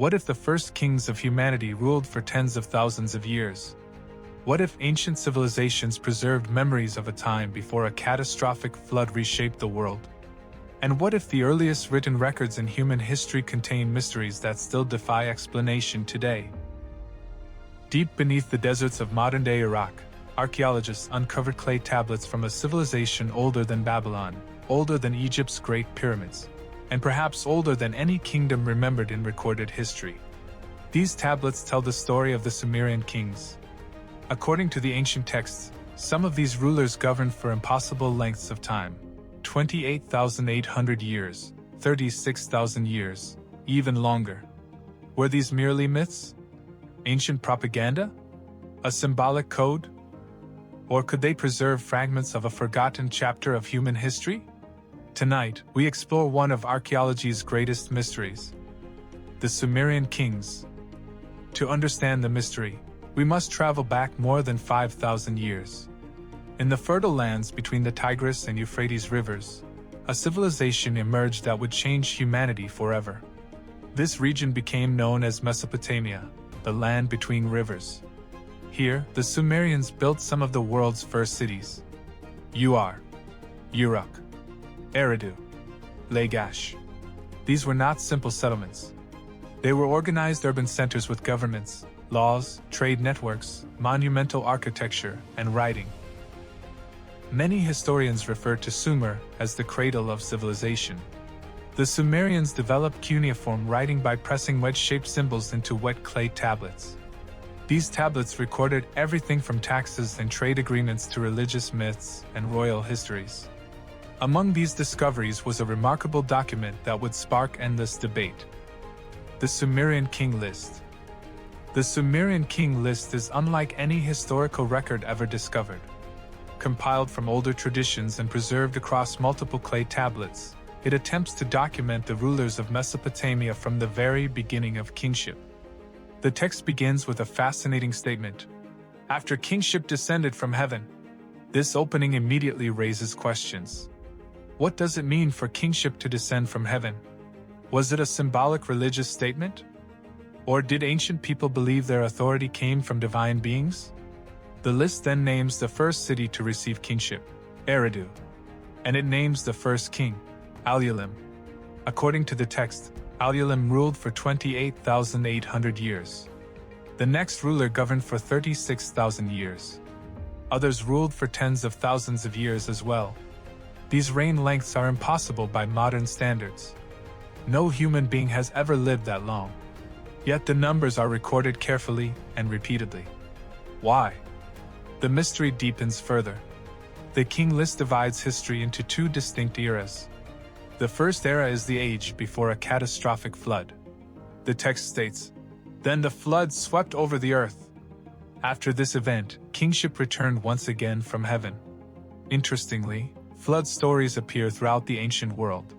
What if the first kings of humanity ruled for tens of thousands of years? What if ancient civilizations preserved memories of a time before a catastrophic flood reshaped the world? And what if the earliest written records in human history contain mysteries that still defy explanation today? Deep beneath the deserts of modern-day Iraq, archaeologists uncovered clay tablets from a civilization older than Babylon, older than Egypt's Great Pyramids, and perhaps older than any kingdom remembered in recorded history. These tablets tell the story of the Sumerian kings. According to the ancient texts, some of these rulers governed for impossible lengths of time: 28,800 years, 36,000 years, even longer. Were these merely myths? Ancient propaganda? A symbolic code? Or could they preserve fragments of a forgotten chapter of human history? Tonight, we explore one of archaeology's greatest mysteries: the Sumerian kings. To understand the mystery, we must travel back more than 5,000 years. In the fertile lands between the Tigris and Euphrates rivers, a civilization emerged that would change humanity forever. This region became known as Mesopotamia, the land between rivers. Here, the Sumerians built some of the world's first cities: Ur, Uruk, Eridu, Lagash. These were not simple settlements. They were organized urban centers with governments, laws, trade networks, monumental architecture, and writing. Many historians refer to Sumer as the cradle of civilization. The Sumerians developed cuneiform writing by pressing wedge-shaped symbols into wet clay tablets. These tablets recorded everything from taxes and trade agreements to religious myths and royal histories. Among these discoveries was a remarkable document that would spark endless debate: the Sumerian King List. The Sumerian King List is unlike any historical record ever discovered. Compiled from older traditions and preserved across multiple clay tablets, it attempts to document the rulers of Mesopotamia from the very beginning of kingship. The text begins with a fascinating statement: after kingship descended from heaven. This opening immediately raises questions. What does it mean for kingship to descend from heaven? Was it a symbolic religious statement? Or did ancient people believe their authority came from divine beings? The list then names the first city to receive kingship, Eridu, and it names the first king, Alulim. According to the text, Alulim ruled for 28,800 years. The next ruler governed for 36,000 years. Others ruled for tens of thousands of years as well. These reign lengths are impossible by modern standards. No human being has ever lived that long. Yet the numbers are recorded carefully and repeatedly. Why? The mystery deepens further. The King List divides history into two distinct eras. The first era is the age before a catastrophic flood. The text states, "Then the flood swept over the earth." After this event, kingship returned once again from heaven. Interestingly, flood stories appear throughout the ancient world.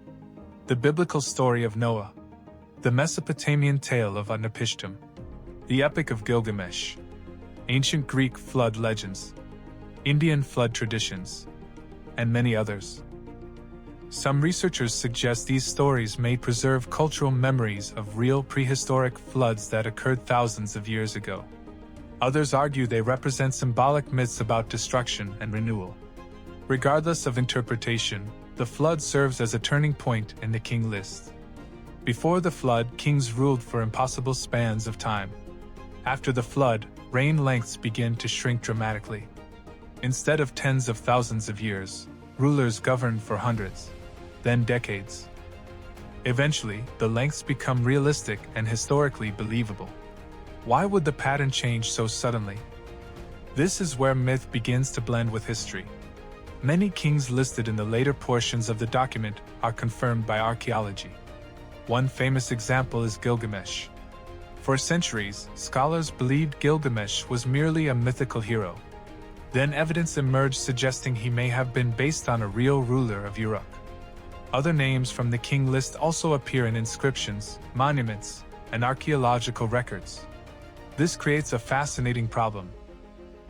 The biblical story of Noah, the Mesopotamian tale of Utnapishtim, the Epic of Gilgamesh, ancient Greek flood legends, Indian flood traditions, and many others. Some researchers suggest these stories may preserve cultural memories of real prehistoric floods that occurred thousands of years ago. Others argue they represent symbolic myths about destruction and renewal. Regardless of interpretation, the flood serves as a turning point in the King List. Before the flood, kings ruled for impossible spans of time. After the flood, reign lengths begin to shrink dramatically. Instead of tens of thousands of years, rulers governed for hundreds, then decades. Eventually, the lengths become realistic and historically believable. Why would the pattern change so suddenly? This is where myth begins to blend with history. Many kings listed in the later portions of the document are confirmed by archaeology. One famous example is Gilgamesh. For centuries, scholars believed Gilgamesh was merely a mythical hero. Then evidence emerged suggesting he may have been based on a real ruler of Uruk. Other names from the King List also appear in inscriptions, monuments, and archaeological records. This creates a fascinating problem.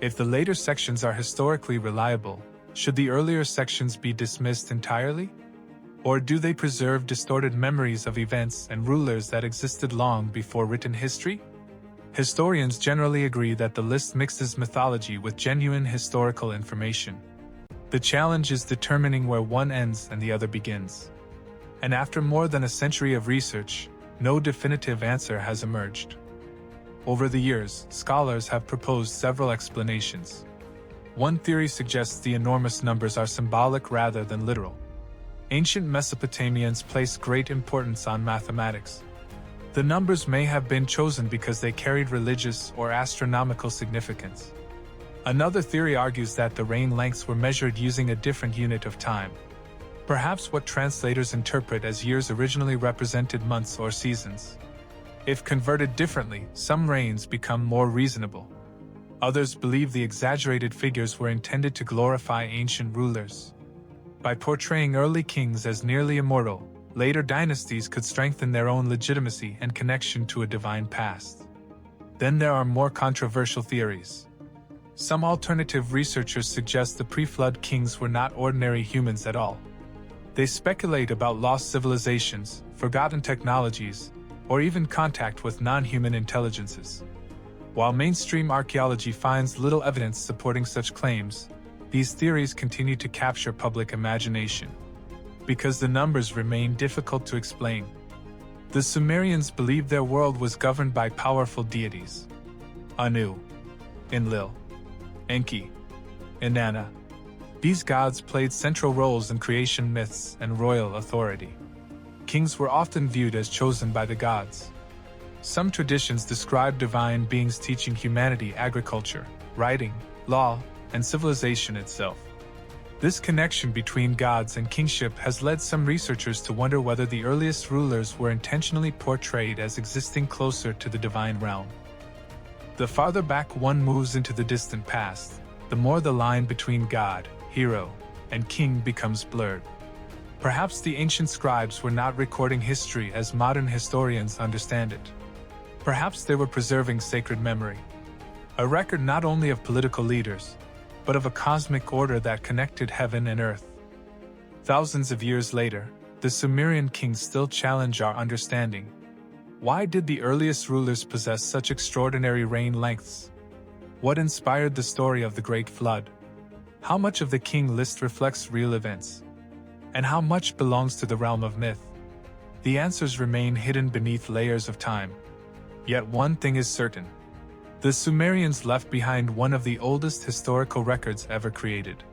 If the later sections are historically reliable, should the earlier sections be dismissed entirely? Or do they preserve distorted memories of events and rulers that existed long before written history? Historians generally agree that the list mixes mythology with genuine historical information. The challenge is determining where one ends and the other begins. And after more than a century of research, no definitive answer has emerged. Over the years, scholars have proposed several explanations. One theory suggests the enormous numbers are symbolic rather than literal. Ancient Mesopotamians placed great importance on mathematics. The numbers may have been chosen because they carried religious or astronomical significance. Another theory argues that the reign lengths were measured using a different unit of time. Perhaps what translators interpret as years originally represented months or seasons. If converted differently, some reigns become more reasonable. Others believe the exaggerated figures were intended to glorify ancient rulers. By portraying early kings as nearly immortal, later dynasties could strengthen their own legitimacy and connection to a divine past. Then there are more controversial theories. Some alternative researchers suggest the pre-flood kings were not ordinary humans at all. They speculate about lost civilizations, forgotten technologies, or even contact with non-human intelligences. While mainstream archaeology finds little evidence supporting such claims, these theories continue to capture public imagination. Because the numbers remain difficult to explain. The Sumerians believed their world was governed by powerful deities. Anu, Enlil, Enki, Inanna. These gods played central roles in creation myths and royal authority. Kings were often viewed as chosen by the gods. Some traditions describe divine beings teaching humanity agriculture, writing, law, and civilization itself. This connection between gods and kingship has led some researchers to wonder whether the earliest rulers were intentionally portrayed as existing closer to the divine realm. The farther back one moves into the distant past, the more the line between god, hero, and king becomes blurred. Perhaps the ancient scribes were not recording history as modern historians understand it. Perhaps they were preserving sacred memory, a record not only of political leaders, but of a cosmic order that connected heaven and earth. Thousands of years later, the Sumerian kings still challenge our understanding. Why did the earliest rulers possess such extraordinary reign lengths? What inspired the story of the Great Flood? How much of the King List reflects real events? And how much belongs to the realm of myth? The answers remain hidden beneath layers of time. Yet one thing is certain. The Sumerians left behind one of the oldest historical records ever created.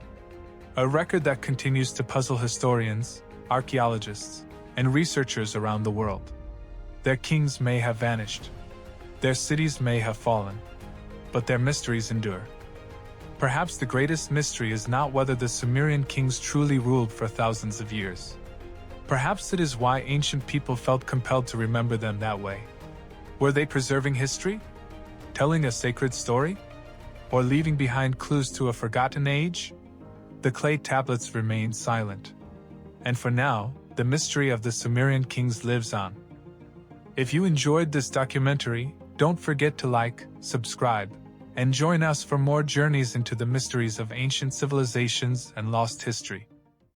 A record that continues to puzzle historians, archaeologists, and researchers around the world. Their kings may have vanished. Their cities may have fallen. But their mysteries endure. Perhaps the greatest mystery is not whether the Sumerian kings truly ruled for thousands of years. Perhaps it is why ancient people felt compelled to remember them that way. Were they preserving history? Telling a sacred story? Or leaving behind clues to a forgotten age? The clay tablets remain silent. And for now, the mystery of the Sumerian kings lives on. If you enjoyed this documentary, don't forget to like, subscribe, and join us for more journeys into the mysteries of ancient civilizations and lost history.